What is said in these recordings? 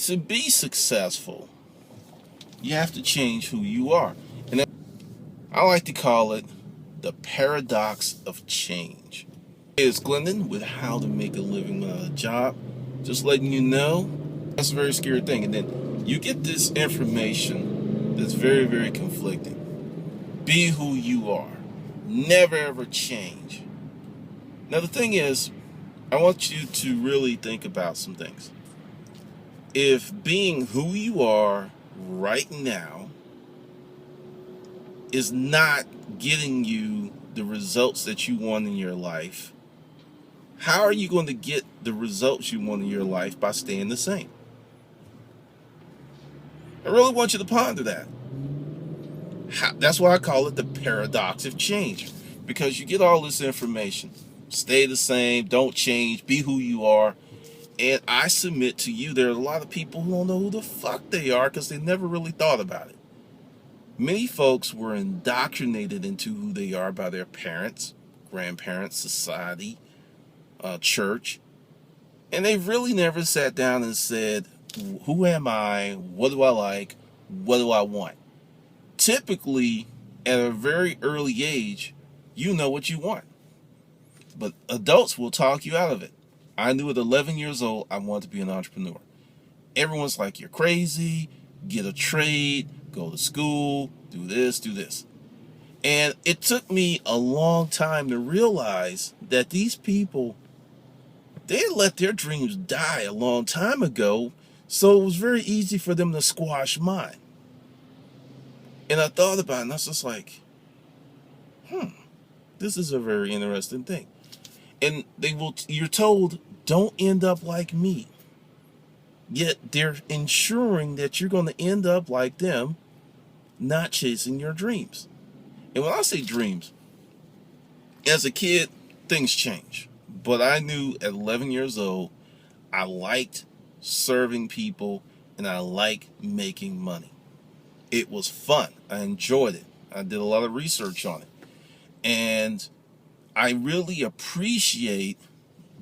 to be successful, you have to change who you are. And I like to call it the paradox of change. It's Glendon with how to make a living without a job. Just letting you know, that's a very scary thing. And then you get this information that's very, very conflicting. Be who you are. Never ever change. Now the thing is, I want you to really think about some things. If being who you are right now is not getting you the results that you want in your life, how are you going to get the results you want in your life by staying the same? I really want you to ponder that. That's why I call it the paradox of change, because you get all this information. Stay the same, don't change, be who you are. And I submit to you, there are a lot of people who don't know who the fuck they are because they never really thought about it. Many folks were indoctrinated into who they are by their parents, grandparents, society, church. And they really never sat down and said, who am I? What do I like? What do I want? Typically, at a very early age, you know what you want. But adults will talk you out of it. I knew at 11 years old I wanted to be an entrepreneur. Everyone's like, you're crazy, get a trade, go to school, do this, do this. And it took me a long time to realize that these people, they had let their dreams die a long time ago, so it was very easy for them to squash mine. And I thought about it, and I was just like, this is a very interesting thing. And you're told, don't end up like me. Yet they're ensuring that you're going to end up like them, not chasing your dreams. And when I say dreams, as a kid, things change. But I knew at 11 years old, I liked serving people and I liked making money. It was fun. I enjoyed it. I did a lot of research on it. And I really appreciate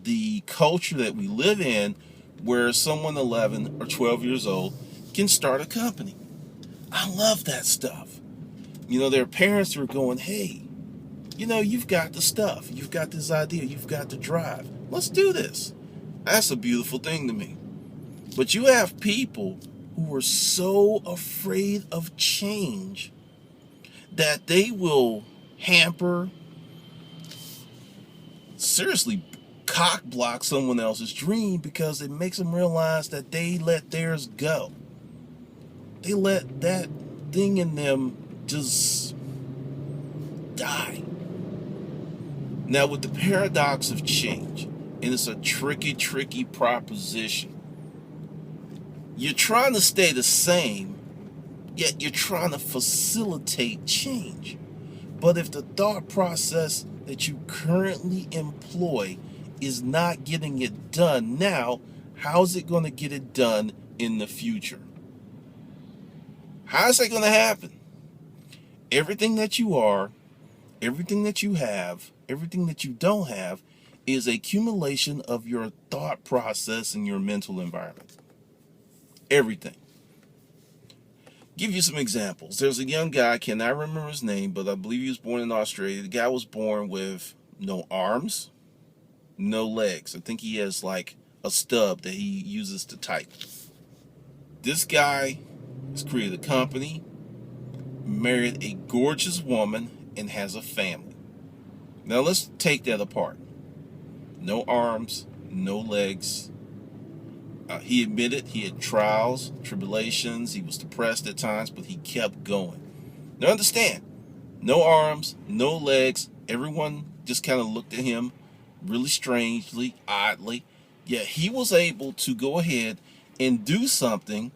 the culture that we live in where someone 11 or 12 years old can start a company. I love that stuff. You know, their parents were going, hey, you know, you've got the stuff. You've got this idea. You've got the drive. Let's do this. That's a beautiful thing to me. But you have people who are so afraid of change that they will hamper, seriously cock block someone else's dream because it makes them realize that they let theirs go. They let that thing in them just die. Now with the paradox of change, and it's a tricky proposition, you're trying to stay the same, yet you're trying to facilitate change. But if the thought process that you currently employ is not getting it done now, how's it going to get it done in the future? How's that going to happen? Everything that you are, everything that you have, everything that you don't have is a accumulation of your thought process and your mental environment. Everything. Give you some examples. There's a young guy, I cannot remember his name, but I believe he was born in Australia. The guy was born with no arms, no legs. I think he has like a stub that he uses to type. This guy has created a company, married a gorgeous woman, and has a family. Now let's take that apart. No arms, no legs. He admitted he had trials, tribulations. He was depressed at times, but he kept going. Now understand, no arms, no legs. Everyone just kind of looked at him really strangely, oddly. Yet he was able to go ahead and do something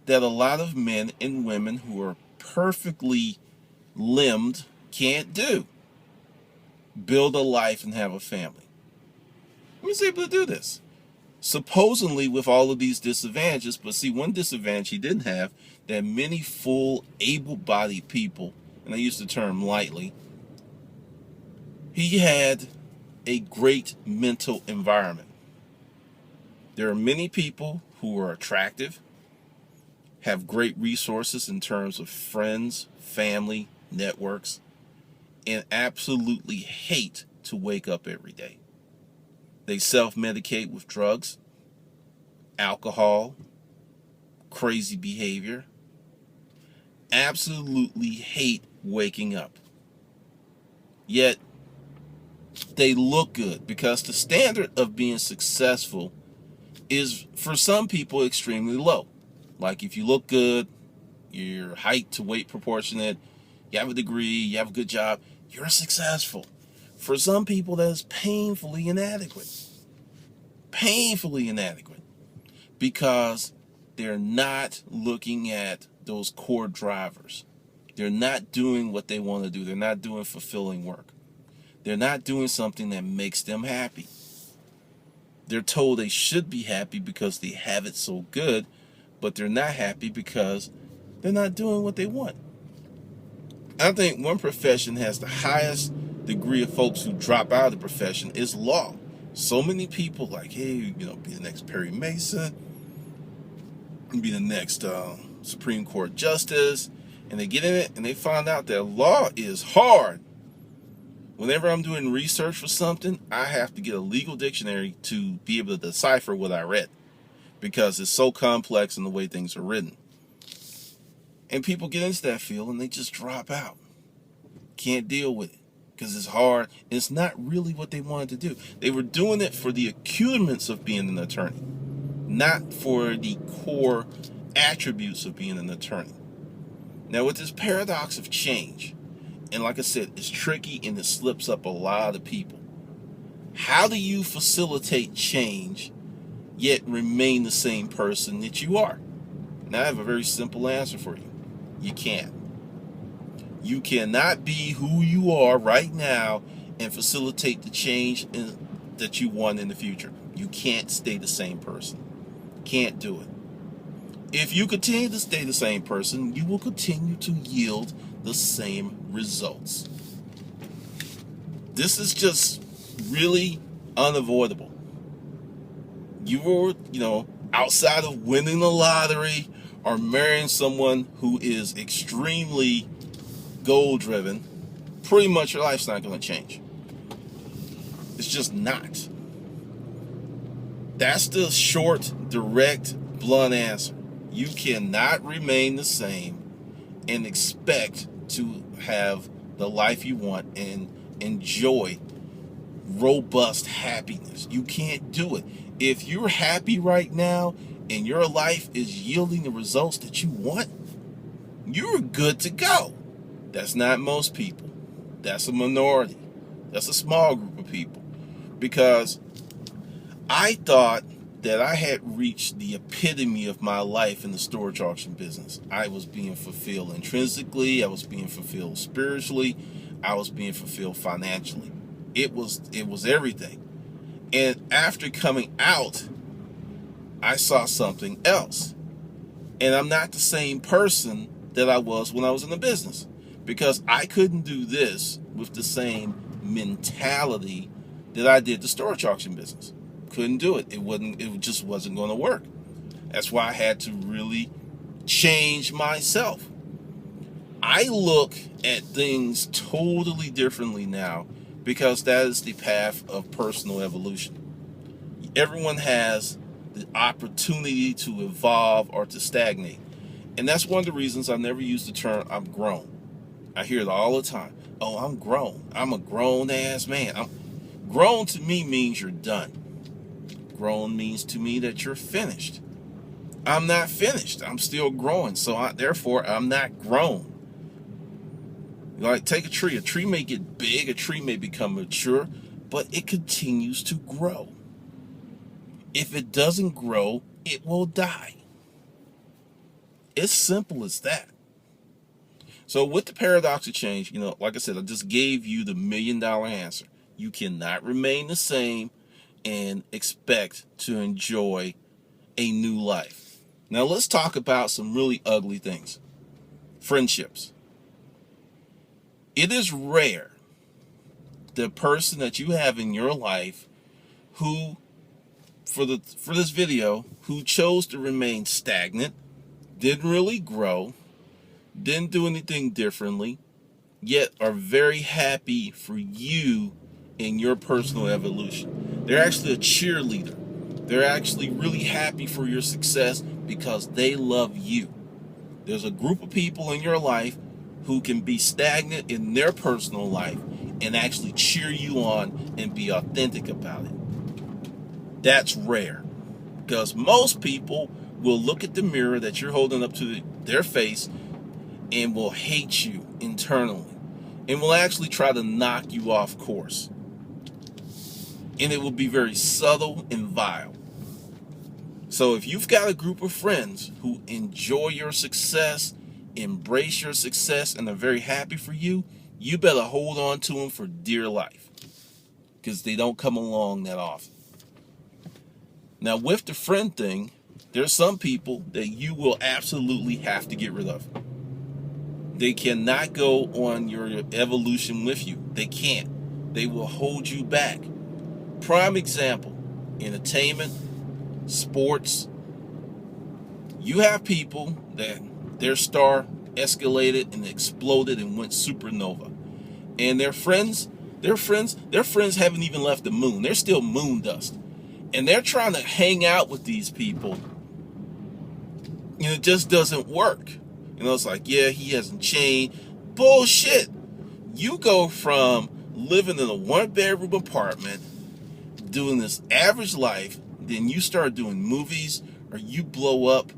that a lot of men and women who are perfectly limbed can't do. Build a life and have a family. He was able to do this. Supposedly with all of these disadvantages, but see, one disadvantage he didn't have, that many full, able-bodied people, and I use the term lightly, he had a great mental environment. There are many people who are attractive, have great resources in terms of friends, family, networks, and absolutely hate to wake up every day. They self-medicate with drugs, alcohol, crazy behavior, absolutely hate waking up. Yet, they look good because the standard of being successful is, for some people, extremely low. Like if you look good, you're height to weight proportionate, you have a degree, you have a good job, you're successful. For some people, that is painfully inadequate. Painfully inadequate. Because they're not looking at those core drivers. They're not doing what they want to do. They're not doing fulfilling work. They're not doing something that makes them happy. They're told they should be happy because they have it so good, but they're not happy because they're not doing what they want. I think one profession has the highest degree of folks who drop out of the profession is law. So many people like, hey, be the next Perry Mason, be the next Supreme Court justice, and they get in it and they find out that law is hard. Whenever I'm doing research for something, I have to get a legal dictionary to be able to decipher what I read because it's so complex in the way things are written. And people get into that field and they just drop out. Can't deal with it because it's hard. It's not really what they wanted to do. They were doing it for the accoutrements of being an attorney, not for the core attributes of being an attorney. Now, with this paradox of change, and like I said, it's tricky and it slips up a lot of people. How do you facilitate change yet remain the same person that you are? Now, I have a very simple answer for you. You can't. You cannot be who you are right now and facilitate the change that you want in the future. You can't stay the same person. Can't do it. If you continue to stay the same person, you will continue to yield the same results. This is just really unavoidable. You were, outside of winning the lottery or marrying someone who is extremely goal-driven, pretty much your life's not going to change. It's just not. That's the short, direct, blunt answer. You cannot remain the same and expect to have the life you want and enjoy robust happiness. You can't do it. If you're happy right now and your life is yielding the results that you want, you're good to go. That's not most people. That's a minority. That's a small group of people. Because I thought that I had reached the epitome of my life in the storage auction business. I was being fulfilled intrinsically. I was being fulfilled spiritually. I was being fulfilled financially. It was everything. And after coming out, I saw something else. And I'm not the same person that I was when I was in the business. Because I couldn't do this with the same mentality that I did the storage auction business. Couldn't do it. It just wasn't going to work. That's why I had to really change myself. I look at things totally differently now because that is the path of personal evolution. Everyone has the opportunity to evolve or to stagnate. And that's one of the reasons I never use the term I'm grown. I hear it all the time. Oh, I'm grown. I'm a grown-ass man. Grown to me means you're done. Grown means to me that you're finished. I'm not finished. I'm still growing. So therefore, I'm not grown. Like, take a tree. A tree may get big. A tree may become mature. But it continues to grow. If it doesn't grow, it will die. It's simple as that. So with the paradox of change, like I said, I just gave you the $1 million answer. You cannot remain the same and expect to enjoy a new life. Now let's talk about some really ugly things. Friendships. It is rare the person that you have in your life who for this video who chose to remain stagnant, didn't really grow, didn't do anything differently, yet are very happy for you in your personal evolution. They're actually a cheerleader. They're actually really happy for your success because they love you. There's a group of people in your life who can be stagnant in their personal life and actually cheer you on and be authentic about it. That's rare, because most people will look at the mirror that you're holding up to their face and will hate you internally and will actually try to knock you off course. And it will be very subtle and vile. So if you've got a group of friends who enjoy your success, embrace your success, and are very happy for you, you better hold on to them for dear life, because they don't come along that often. Now, with the friend thing, there's some people that you will absolutely have to get rid of. They cannot go on your evolution with you. They can't. They will hold you back. Prime example, entertainment, sports. You have people that their star escalated and exploded and went supernova. And their friends haven't even left the moon. They're still moon dust. And they're trying to hang out with these people. And it just doesn't work. It's like, yeah, he hasn't changed. Bullshit. You go from living in a one-bedroom apartment, doing this average life, then you start doing movies, or you blow up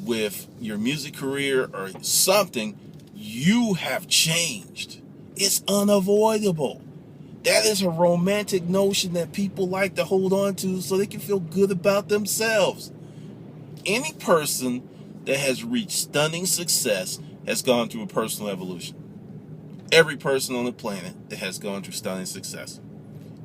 with your music career or something, you have changed. It's unavoidable. That is a romantic notion that people like to hold on to so they can feel good about themselves. Any person that has reached stunning success has gone through a personal evolution. Every person on the planet that has gone through stunning success.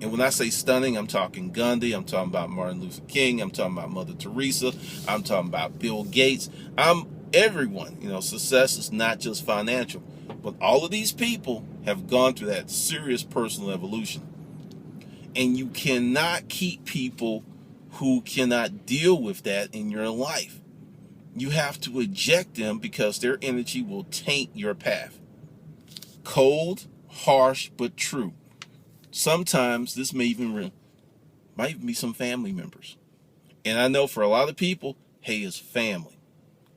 And when I say stunning, I'm talking Gandhi, I'm talking about Martin Luther King, I'm talking about Mother Teresa, I'm talking about Bill Gates. I'm everyone. Success is not just financial. But all of these people have gone through that serious personal evolution. And you cannot keep people who cannot deal with that in your life. You have to eject them because their energy will taint your path. Cold, harsh, but true. Sometimes this might even be some family members. And I know for a lot of people, hey, it's family.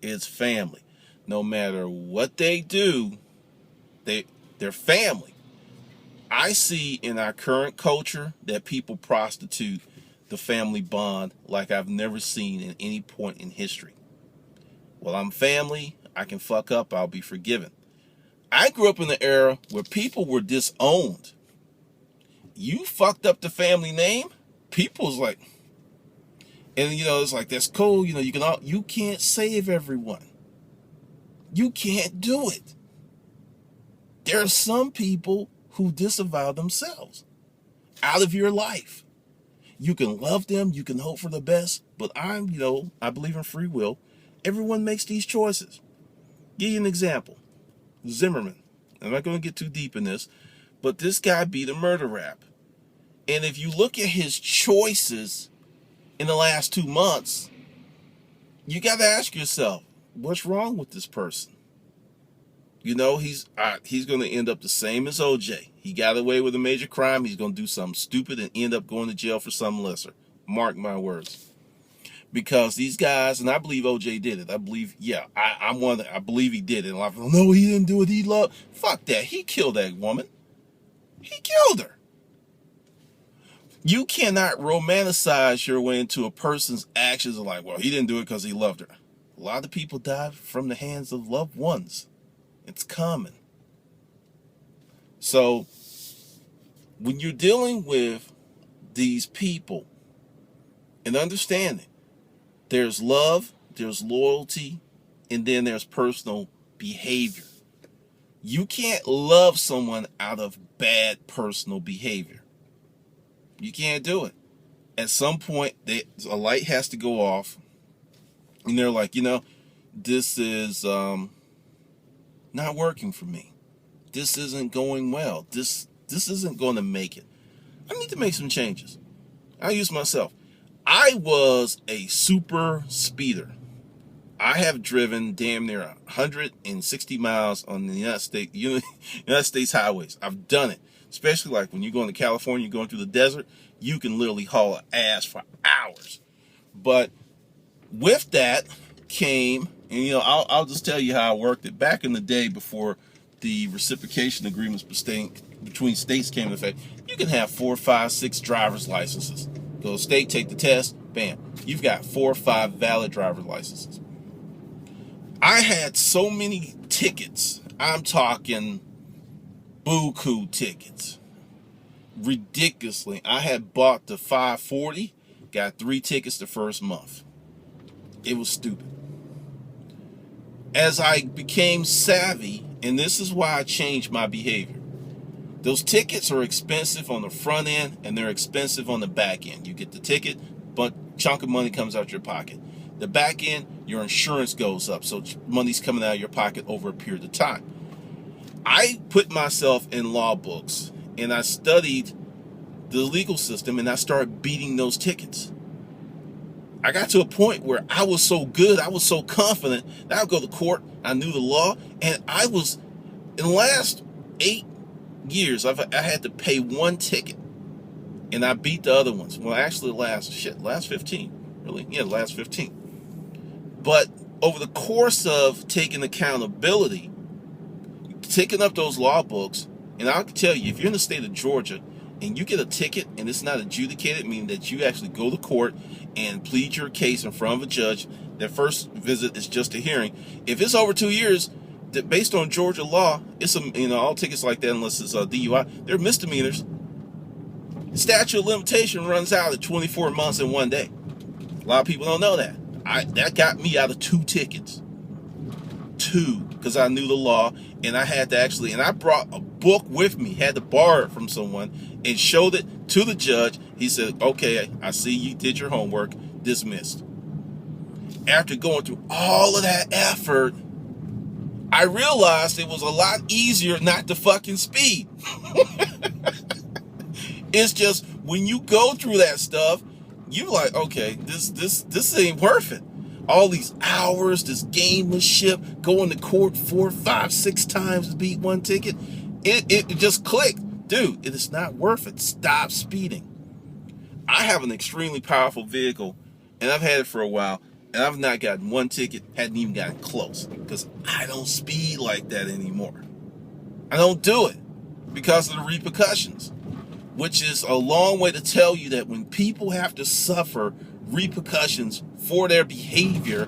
It's family. No matter what they do, they're family. I see in our current culture that people prostitute the family bond like I've never seen in any point in history. Well, I'm family. I can fuck up. I'll be forgiven. I grew up in an era where people were disowned. You fucked up the family name, people's like, and it's like, that's cool. You can't save everyone. You can't do it. There are some people who disavow themselves out of your life. You can love them, you can hope for the best, but I believe in free will. Everyone makes these choices. Give you an example. Zimmerman. I'm not going to get too deep in this, but this guy beat a murder rap. And if you look at his choices in the last 2 months, you got to ask yourself, what's wrong with this person? He's going to end up the same as OJ. He got away with a major crime. He's going to do something stupid and end up going to jail for something lesser. Mark my words. Because these guys, and I believe OJ did it. I believe, I believe he did it. And a lot of people, no, he didn't do it. He loved. Fuck that. He killed that woman. He killed her. You cannot romanticize your way into a person's actions like, well, he didn't do it because he loved her. A lot of people die from the hands of loved ones. It's common. So when you're dealing with these people and understanding, there's love, there's loyalty, and then there's personal behavior. You can't love someone out of bad personal behavior. You can't do it. At some point, a light has to go off, and they're like, this is not working for me. This isn't going well. This isn't going to make it. I need to make some changes. I use myself. I was a super speeder. I have driven damn near 160 miles on the United States highways. I've done it, especially like when you're going to California, going through the desert. You can literally haul ass for hours. But with that came, and I'll just tell you how I worked it back in the day before the reciprocation agreements between states came into effect. You can have 4, 5, 6 driver's licenses. Go to state, take the test, bam, you've got 4 or 5 valid driver's licenses. I had so many tickets. I'm talking buku tickets. Ridiculously. I had bought the 540, got 3 tickets the first month. It was stupid. As I became savvy, and this is why I changed my behavior. Those tickets are expensive on the front end and they're expensive on the back end. You get the ticket, but chunk of money comes out your pocket. The back end, your insurance goes up, so money's coming out of your pocket over a period of time. I put myself in law books and I studied the legal system and I started beating those tickets. I got to a point where I was so good, I was so confident that I would go to court, I knew the law, and I was, in the last 8 years, I had to pay 1 ticket, and I beat the other ones. Well, actually, last 15, really, yeah, the last 15. But over the course of taking accountability, taking up those law books, and I can tell you, if you're in the state of Georgia and you get a ticket and it's not adjudicated, meaning that you actually go to court and plead your case in front of a judge, their first visit is just a hearing. If it's over 2 years, based on Georgia law, it's all tickets like that, unless it's a DUI, they're misdemeanors. The statute of limitation runs out at 24 months and 1 day. A lot of people don't know that. That got me out of 2 tickets. 2, because I knew the law, and I had to actually, and I brought a book with me, had to borrow it from someone, and showed it to the judge. He said, okay, I see you did your homework, dismissed. After going through all of that effort, I realized it was a lot easier not to fucking speed. It's just, when you go through that stuff, you like, okay, this ain't worth it. All these hours, this gamemanship, going to court 4, 5, 6 times to beat 1 ticket, it just clicked. Dude, it is not worth it. Stop speeding. I have an extremely powerful vehicle, and I've had it for a while, and I've not gotten 1 ticket, hadn't even gotten close, because I don't speed like that anymore. I don't do it because of the repercussions, which is a long way to tell you that when people have to suffer repercussions for their behavior,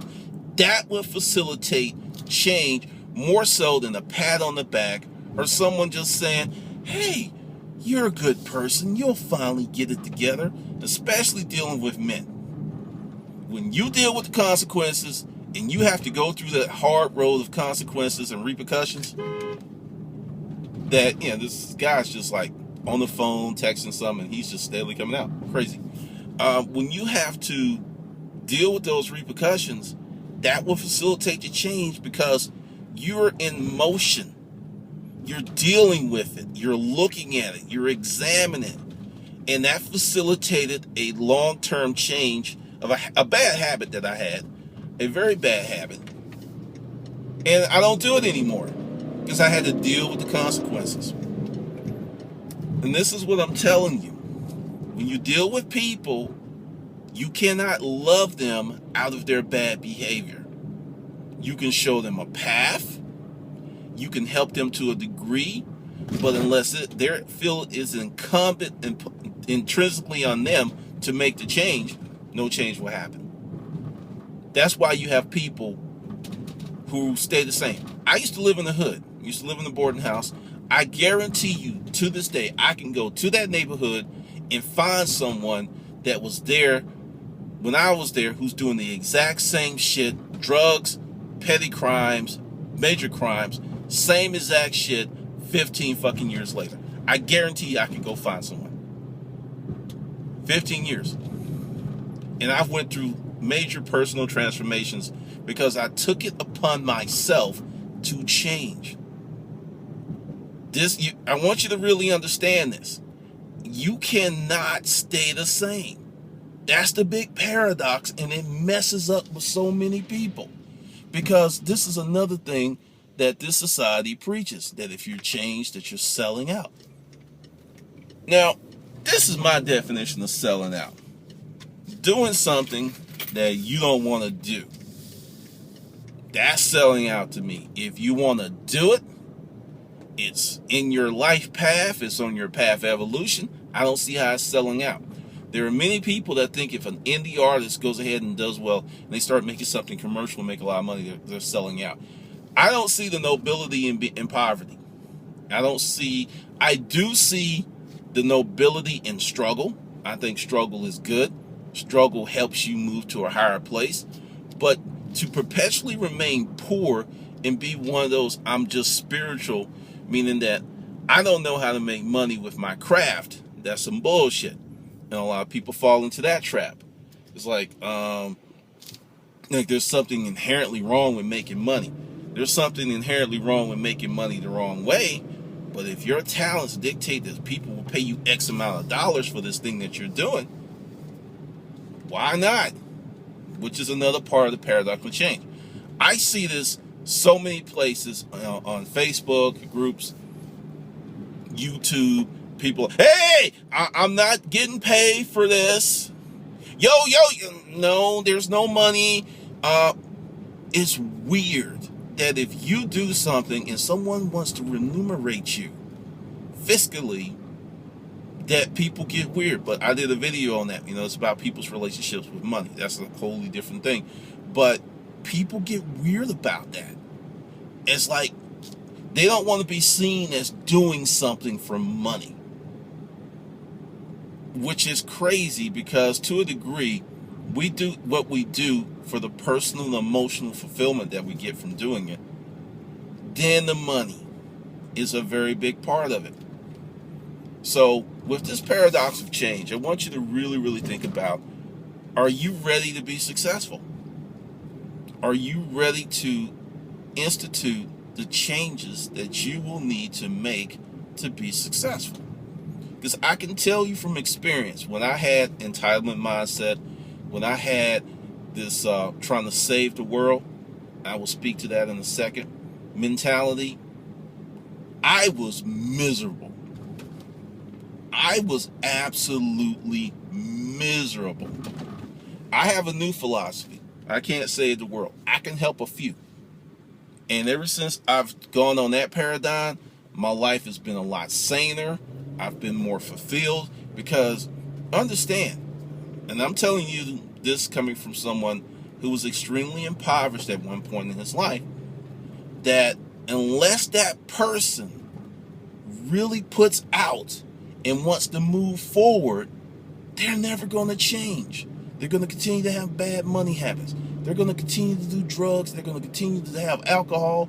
that will facilitate change more so than a pat on the back or someone just saying, hey, you're a good person, you'll finally get it together, especially dealing with men. When you deal with the consequences and you have to go through that hard road of consequences and repercussions, that, this guy's just like on the phone texting something and he's just steadily coming out crazy. When you have to deal with those repercussions, that will facilitate your change because you're in motion. You're dealing with it. You're looking at it. You're examining it. And that facilitated a long-term change of a bad habit that I had, a very bad habit. And I don't do it anymore because I had to deal with the consequences. And this is what I'm telling you. When you deal with people, you cannot love them out of their bad behavior. You can show them a path. You can help them to a degree. But unless their feel is incumbent and intrinsically on them to make the change, no change will happen. That's why you have people who stay the same. I used to live in the hood. I used to live in the boarding house. I guarantee you, to this day, I can go to that neighborhood and find someone that was there when I was there who's doing the exact same shit, drugs, petty crimes, major crimes, same exact shit 15 fucking years later. I guarantee you I can go find someone. 15 years. And I've went through major personal transformations because I took it upon myself to change. I want you to really understand this. You cannot stay the same. That's the big paradox, and it messes up with so many people. Because this is another thing that this society preaches, that if you're changed, that you're selling out. Now, this is my definition of selling out. Doing something that you don't want to do. That's selling out to me. If you want to do it, it's in your life path, it's on your path of evolution, I don't see how it's selling out. There are many people that think if an indie artist goes ahead and does well, and they start making something commercial and make a lot of money, they're selling out. I don't see the nobility in poverty. I do see the nobility in struggle. I think struggle is good. Struggle helps you move to a higher place. But to perpetually remain poor and be one of those, I'm just spiritual, meaning that I don't know how to make money with my craft, that's some bullshit. And a lot of people fall into that trap. It's like there's something inherently wrong with making money. There's something inherently wrong with making money the wrong way. But if your talents dictate that people will pay you X amount of dollars for this thing that you're doing, why not? Which is another part of the paradox of change. I see this so many places, on Facebook groups, YouTube. People, hey, I'm not getting paid for this. Yo, no, there's no money. It's weird that if you do something and someone wants to remunerate you fiscally, that people get weird. But I did a video on that. It's about people's relationships with money. That's a wholly different thing. But people get weird about that. It's like they don't want to be seen as doing something for money. Which is crazy, because to a degree, we do what we do for the personal and emotional fulfillment that we get from doing it. Then the money is a very big part of it. So with this paradox of change, I want you to really, really think about, are you ready to be successful? Are you ready to institute the changes that you will need to make to be successful? Because I can tell you from experience, when I had entitlement mindset, when I had this trying to save the world, I will speak to that in a second, mentality, I was miserable. I was absolutely miserable. I have a new philosophy. I can't save the world. I can help a few. And ever since I've gone on that paradigm, my life has been a lot saner. I've been more fulfilled, because understand, and I'm telling you this coming from someone who was extremely impoverished at one point in his life, that unless that person really puts out and wants to move forward, they're never going to change. They're going to continue to have bad money habits. They're going to continue to do drugs. They're going to continue to have alcohol.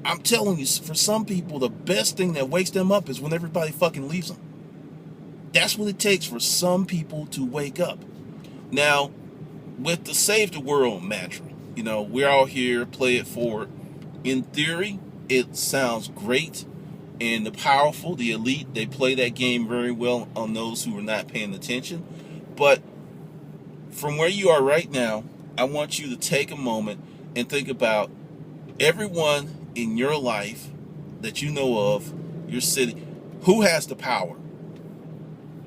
I'm telling you, for some people, the best thing that wakes them up is when everybody fucking leaves them. That's what it takes for some people to wake up. Now, with the save the world mantra, we're all here, play it forward. In theory, it sounds great. And the powerful, the elite, they play that game very well on those who are not paying attention. But from where you are right now, I want you to take a moment and think about everyone in your life that you know of, your city, who has the power?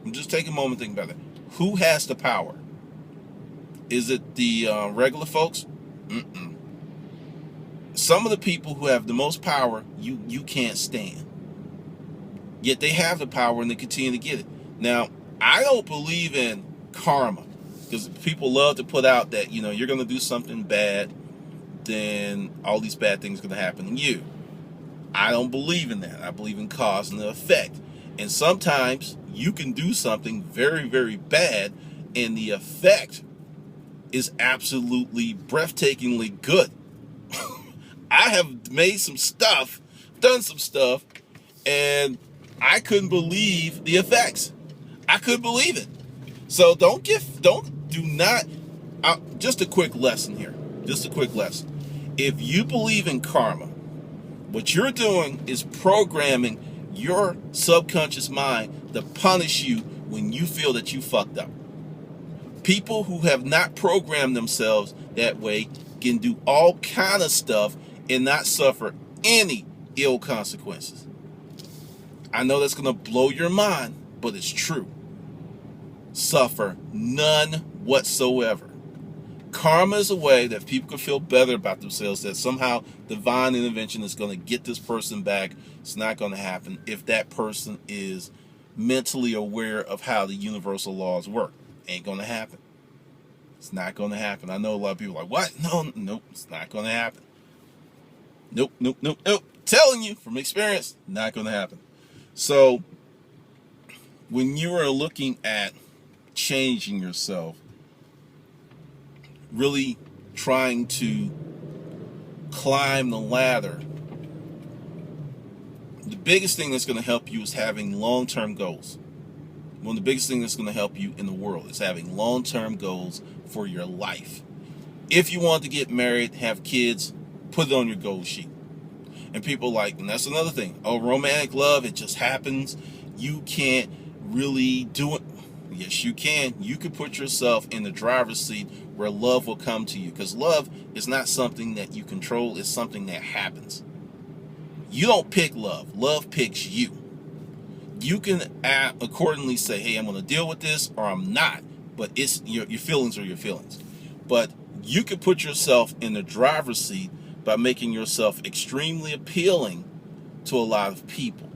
And just take a moment and think about it. Who has the power? Is it the regular folks? Some of the people who have the most power, you can't stand. Yet they have the power and they continue to get it. Now, I don't believe in karma, because people love to put out that, you're going to do something bad, then all these bad things are going to happen to you. I don't believe in that. I believe in cause and effect. And sometimes you can do something very, very bad, and the effect is absolutely breathtakingly good. I have made some stuff, done some stuff, and I couldn't believe the effects. I couldn't believe it. So just a quick lesson here. Just a quick lesson. If you believe in karma, what you're doing is programming your subconscious mind to punish you when you feel that you fucked up. People who have not programmed themselves that way can do all kind of stuff and not suffer any ill consequences. I know that's going to blow your mind, but it's true. Suffer none whatsoever. Karma is a way that people can feel better about themselves, that somehow divine intervention is going to get this person back. It's not going to happen if that person is mentally aware of how the universal laws work. Ain't going to happen. It's not going to happen. I know a lot of people are like, what? No, nope, it's not going to happen. Nope. Telling you from experience, not going to happen. So when you are looking at changing yourself, really trying to climb the ladder, the biggest thing that's going to help you is having long-term goals. One of the biggest things that's going to help you in the world is having long-term goals for your life. If you want to get married, have kids, put it on your goal sheet. And people like, and that's another thing, oh, romantic love, it just happens. You can't really do it. Yes, you can. You can put yourself in the driver's seat where love will come to you. Because love is not something that you control. It's something that happens. You don't pick love. Love picks you. You can accordingly say, hey, I'm going to deal with this or I'm not. But it's your feelings are your feelings. But you can put yourself in the driver's seat by making yourself extremely appealing to a lot of people.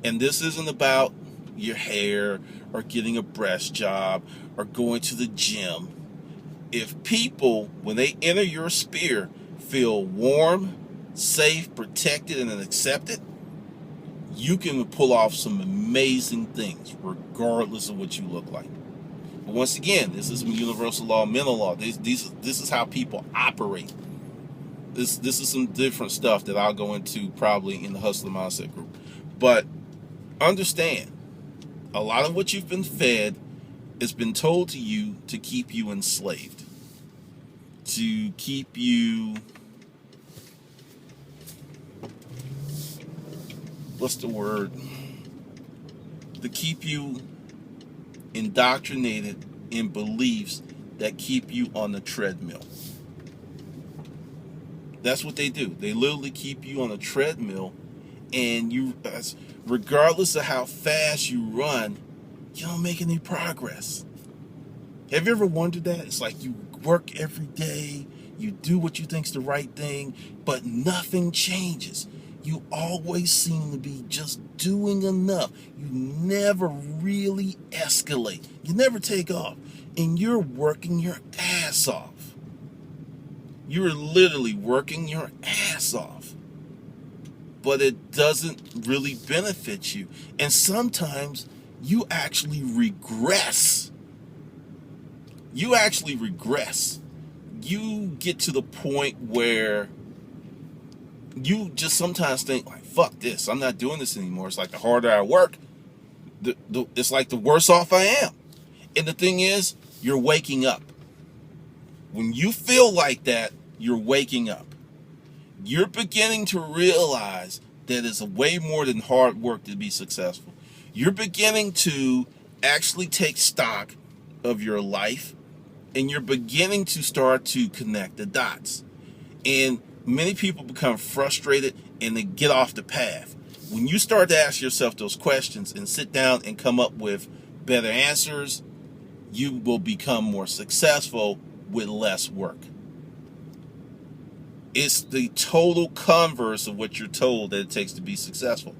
And this isn't about your hair or getting a breast job or going to the gym. If people, when they enter your sphere, feel warm, safe, protected, and accepted, you can pull off some amazing things regardless of what you look like. But once again, this is universal law, mental law. This is how people operate. This is some different stuff that I'll go into probably in the Hustler Mindset group. But understand, a lot of what you've been fed has been told to you to keep you enslaved, to keep you, what's the word? To keep you indoctrinated in beliefs that keep you on the treadmill. That's what they do. They literally keep you on a treadmill, and you, regardless of how fast you run, you don't make any progress. Have you ever wondered that? It's like you work every day, you do what you think's the right thing, but nothing changes. You always seem to be just doing enough. You never really escalate. You never take off. And you're working your ass off. You're literally working your ass off. But it doesn't really benefit you. And sometimes you actually regress. You get to the point where you just sometimes think, like, fuck this, I'm not doing this anymore. It's like the harder I work, it's like the worse off I am. And the thing is, you're waking up. When you feel like that, you're waking up. You're beginning to realize that it's way more than hard work to be successful. You're beginning to actually take stock of your life, and you're beginning to start to connect the dots. And many people become frustrated and they get off the path. When you start to ask yourself those questions and sit down and come up with better answers, you will become more successful with less work. It's the total converse of what you're told that it takes to be successful.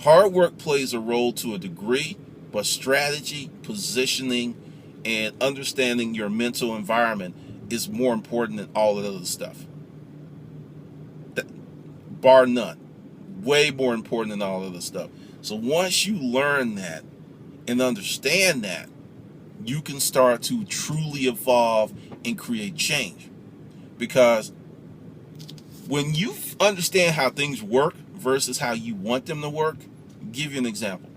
Hard work plays a role to a degree, but strategy, positioning, and understanding your mental environment is more important than all of the other stuff. Bar none. Way more important than all of the stuff. So once you learn that and understand that, you can start to truly evolve and create change. Because when you understand how things work versus how you want them to work, I'll give you an example.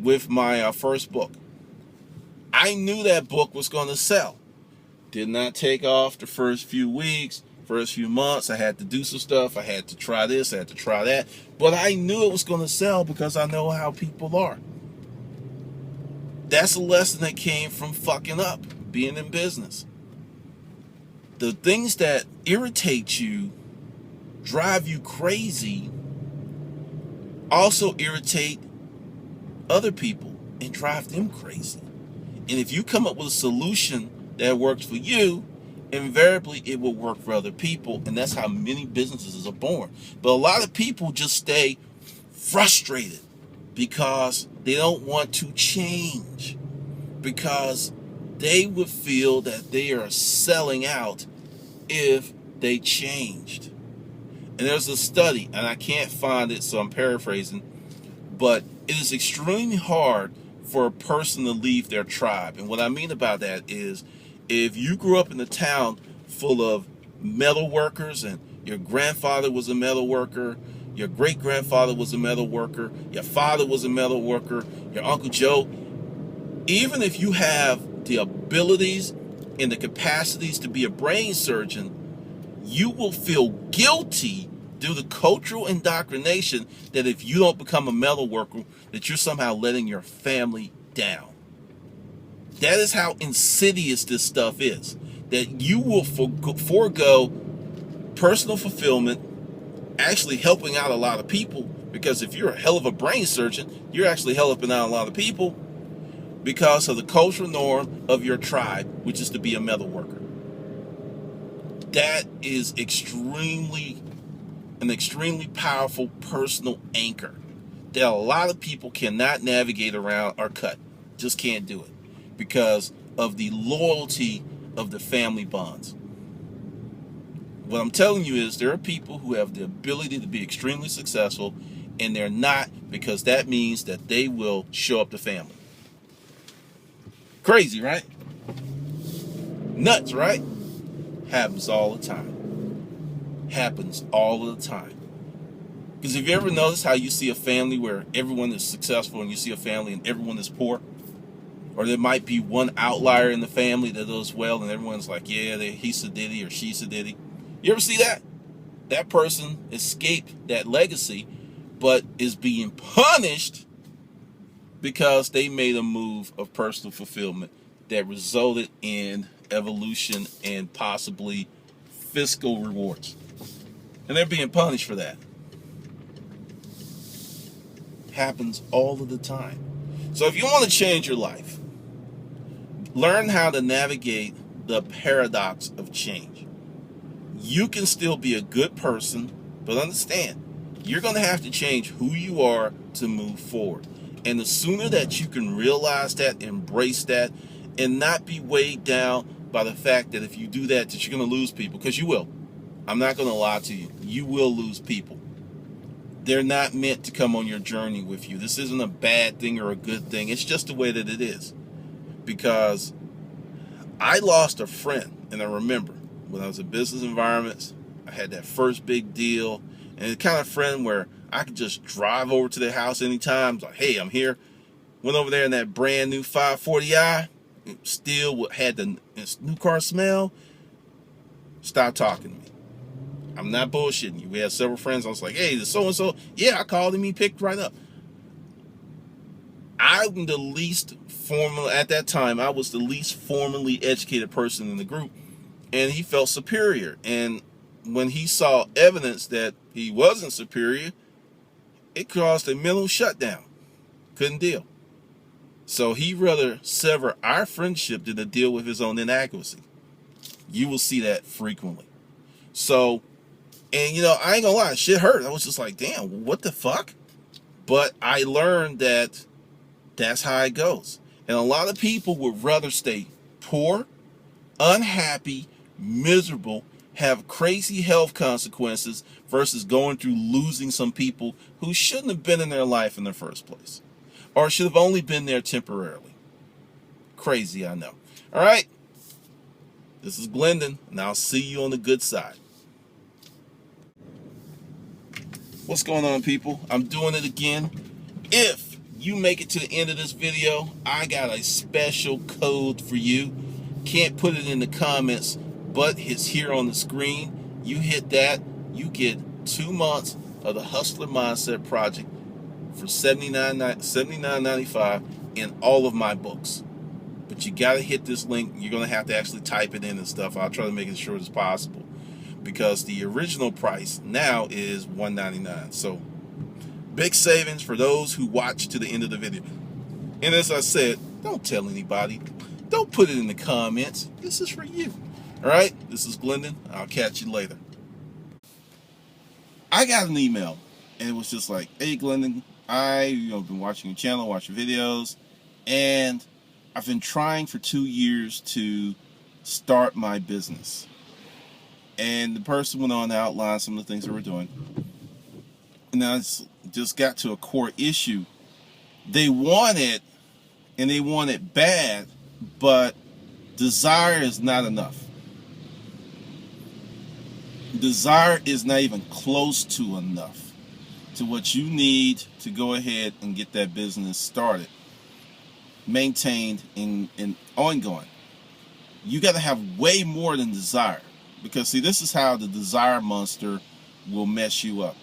With my first book, I knew that book was going to sell. Did not take off the first few weeks, first few months. I had to do some stuff. I had to try this, I had to try that. But I knew it was going to sell because I know how people are. That's a lesson that came from fucking up, being in business. The things that irritate you, drive you crazy, also irritate other people and drive them crazy. And if you come up with a solution that works for you, invariably it will work for other people. And that's how many businesses are born. But a lot of people just stay frustrated because they don't want to change, because they would feel that they are selling out if they changed. And there's a study, and I can't find it, so I'm paraphrasing, but it is extremely hard for a person to leave their tribe. And what I mean about that is, if you grew up in a town full of metal workers and your grandfather was a metal worker, your great-grandfather was a metal worker, your father was a metal worker, your Uncle Joe, even if you have the abilities and the capacities to be a brain surgeon, you will feel guilty due to cultural indoctrination that if you don't become a metal worker, that you're somehow letting your family down. That is how insidious this stuff is. That you will forego personal fulfillment, actually helping out a lot of people, because if you're a hell of a brain surgeon, you're actually helping out a lot of people because of the cultural norm of your tribe, which is to be a metal worker. That is an extremely powerful personal anchor that a lot of people cannot navigate around or cut. Just can't do it because of the loyalty of the family bonds. What I'm telling you is there are people who have the ability to be extremely successful, and they're not, because that means that they will show up to family. Crazy, right? Nuts, right? Happens all the time. Happens all the time. Because if you ever notice how you see a family where everyone is successful and you see a family and everyone is poor, or there might be one outlier in the family that does well and everyone's like, yeah, he's a ditty or she's a ditty. You ever see that? That person escaped that legacy, but is being punished because they made a move of personal fulfillment that resulted in evolution and possibly fiscal rewards. And they're being punished for that. Happens all of the time. So if you want to change your life, learn how to navigate the paradox of change. You can still be a good person, but understand, you're going to have to change who you are to move forward. And the sooner that you can realize that, embrace that, and not be weighed down by the fact that if you do that you're going to lose people, because you will. I'm not going to lie to you. You will lose people. They're not meant to come on your journey with you. This isn't a bad thing or a good thing. It's just the way that it is. Because I lost a friend, and I remember when I was in business environments, I had that first big deal, and the kind of friend where I could just drive over to their house anytime. Like, hey, I'm here. Went over there in that brand new 540i, still had the new car smell. Stopped talking to me. I'm not bullshitting you. We had several friends. I was like, hey, the so-and-so. Yeah, I called him. He picked right up. I'm the least formal, at that time, I was the least formally educated person in the group. And he felt superior. And when he saw evidence that he wasn't superior, it caused a mental shutdown. Couldn't deal. So he'd rather sever our friendship than to deal with his own inadequacy. You will see that frequently. So, and I ain't gonna lie, shit hurt. I was just like, damn, what the fuck? But I learned that that's how it goes. And a lot of people would rather stay poor, unhappy, miserable, have crazy health consequences versus going through losing some people who shouldn't have been in their life in the first place, or should have only been there temporarily. Crazy, I know. All right. This is Glendon, and I'll see you on the good side. What's going on, people? I'm doing it again. If you make it to the end of this video, I got a special code for you. Can't put it in the comments, but it's here on the screen. You hit that, you get 2 months of the Hustler Mindset Project for $79.95 in all of my books. but you got to hit this link. You're going to have to actually type it in and stuff. I'll try to make it as short as possible, because the original price now is $199. So big savings for those who watch to the end of the video. And as I said, don't tell anybody. Don't put it in the comments. This is for you. All right? This is Glendon. I'll catch you later. I got an email, and it was just like, hey, Glendon, I've been watching your channel, watching videos, and I've been trying for 2 years to start my business. And the person went on to outline some of the things that we're doing. And I just got to a core issue. They want it, and they want it bad, but desire is not enough. Desire is not even close to enough to what you need to go ahead and get that business started, maintained, and ongoing. You got to have way more than desire, because see, this is how the desire monster will mess you up.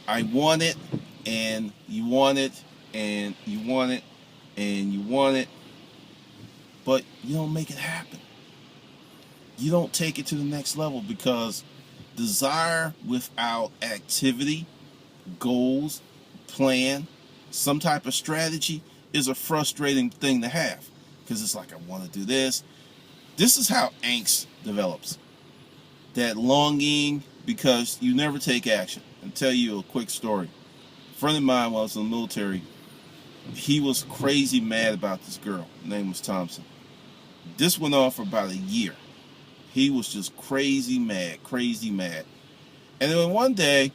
I want it, and you want it, and you want it, and you want it, but you don't make it happen. You don't take it to the next level, because desire without activity, goals, plan, some type of strategy is a frustrating thing to have, because it's like, I want to do this. This is how angst develops. That longing because you never take action. I'll tell you a quick story. A friend of mine, while I was in the military, he was crazy mad about this girl. Her name was Thompson. This went on for about a year. He was just crazy mad. And then one day,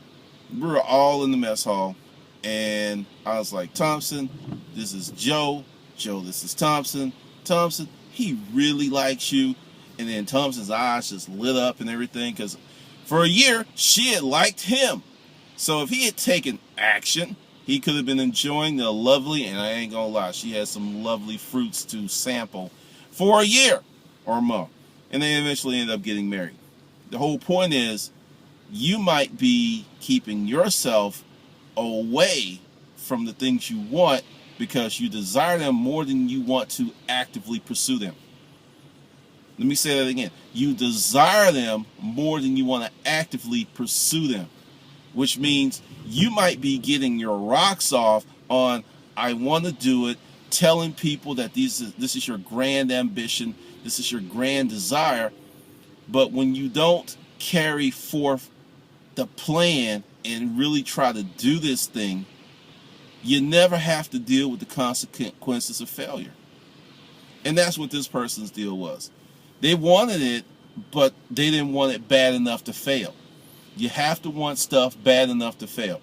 we were all in the mess hall, and I was like, Thompson, this is Joe. Joe, this is Thompson. Thompson, he really likes you. And then Thompson's eyes just lit up and everything, because for a year, she had liked him. So if he had taken action, he could have been enjoying the lovely, and I ain't gonna lie, she had some lovely fruits to sample for a year or more. And they eventually ended up getting married. The whole point is, you might be keeping yourself away from the things you want because you desire them more than you want to actively pursue them. Let me say that again. You desire them more than you want to actively pursue them, which means you might be getting your rocks off on, I want to do it, telling people that this is your grand ambition, this is your grand desire, but when you don't carry forth the plan and really try to do this thing, you never have to deal with the consequences of failure. And that's what this person's deal was. They wanted it, but they didn't want it bad enough to fail. You have to want stuff bad enough to fail.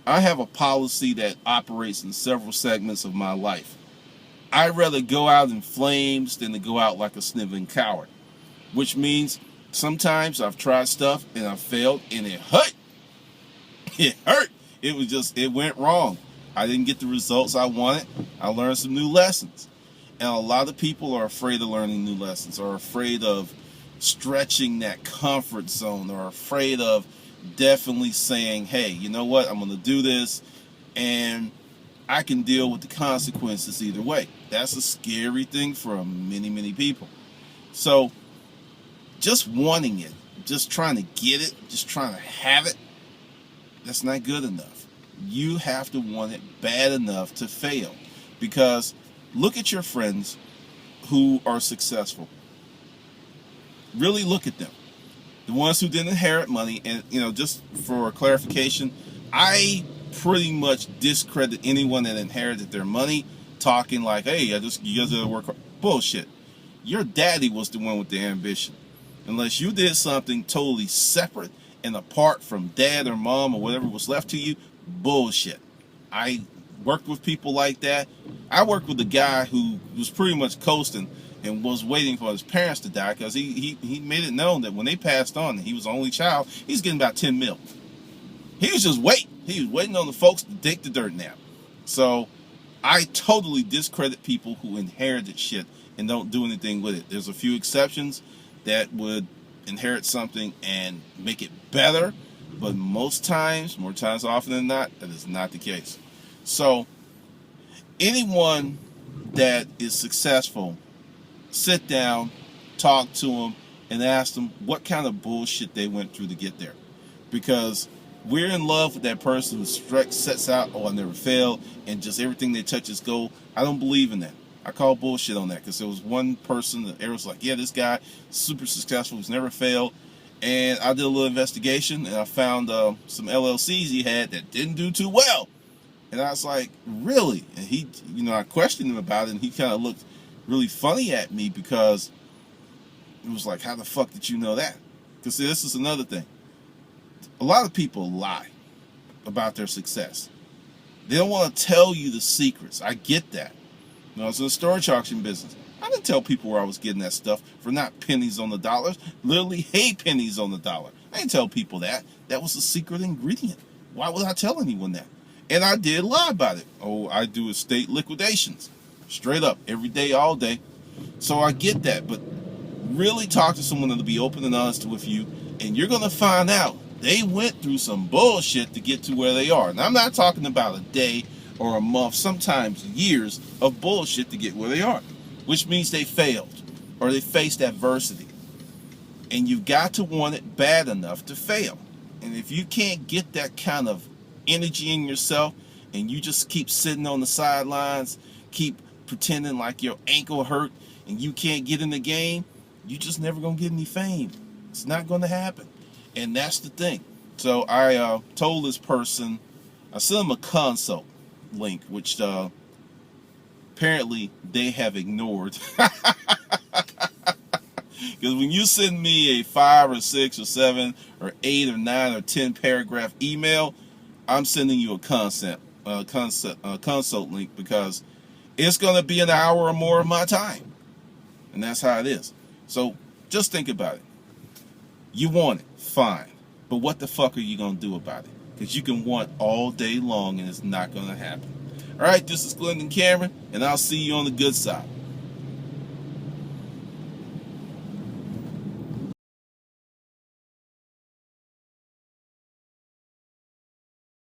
I have a policy that operates in several segments of my life. I'd rather go out in flames than to go out like a sniveling coward, which means sometimes I've tried stuff and I've failed and it hurt. It hurt. It went wrong. I didn't get the results I wanted. I learned some new lessons. And a lot of people are afraid of learning new lessons, or afraid of stretching that comfort zone, or afraid of definitely saying, hey, you know what, I'm going to do this, and I can deal with the consequences either way. That's a scary thing for many, many people. So just wanting it, just trying to get it, just trying to have it, that's not good enough. You have to want it bad enough to fail. Because look at your friends who are successful. Really look at them. The ones who didn't inherit money, and just for clarification, I pretty much discredit anyone that inherited their money, talking like, hey, you guys gotta work hard. Bullshit. Your daddy was the one with the ambition. Unless you did something totally separate and apart from dad or mom or whatever was left to you, bullshit. I worked with people like that. I worked with a guy who was pretty much coasting and was waiting for his parents to die, because he made it known that when they passed on and he was the only child, he's getting about 10 mil. He was just waiting. He was waiting on the folks to dig the dirt now. So I totally discredit people who inherited shit and don't do anything with it. There's a few exceptions that would inherit something and make it better, but most times, more times often than not, that is not the case. So anyone that is successful sit down, talk to them, and ask them what kind of bullshit they went through to get there. Because we're in love with that person who sets out, oh, I never fail, and just everything they touch is gold. I don't believe in that. I call bullshit on that, because there was one person that was like, yeah, this guy, super successful, he's never failed. And I did a little investigation, and I found some LLCs he had that didn't do too well. And I was like, really? And he, I questioned him about it, and he kind of looked really funny at me, because it was like, how the fuck did you know that? Because this is another thing. A lot of people lie about their success. They don't want to tell you the secrets. I get that. When I was in the storage auction business, I didn't tell people where I was getting that stuff for not pennies on the dollars. Literally, hey, pennies on the dollar. I didn't tell people that. That was a secret ingredient. Why would I tell anyone that? And I did lie about it. Oh, I do estate liquidations. Straight up, every day, all day. So I get that. But really talk to someone that'll be open and honest with you, and you're going to find out they went through some bullshit to get to where they are. And I'm not talking about a day or a month, sometimes years of bullshit to get where they are, which means they failed or they faced adversity. And you've got to want it bad enough to fail. And if you can't get that kind of energy in yourself, and you just keep sitting on the sidelines, keep pretending like your ankle hurt and you can't get in the game, you just never gonna get any fame. It's not gonna happen. And that's the thing. So I told this person, I sent them a consult link, which apparently they have ignored. Because when you send me a 5 or 6 or 7 or 8 or 9 or 10 paragraph email, I'm sending you a consult link, because it's going to be an hour or more of my time. And that's how it is. So just think about it. You want it, fine. But what the fuck are you going to do about it? Because you can want all day long and it's not going to happen. All right, this is Glendon Cameron, and I'll see you on the good side.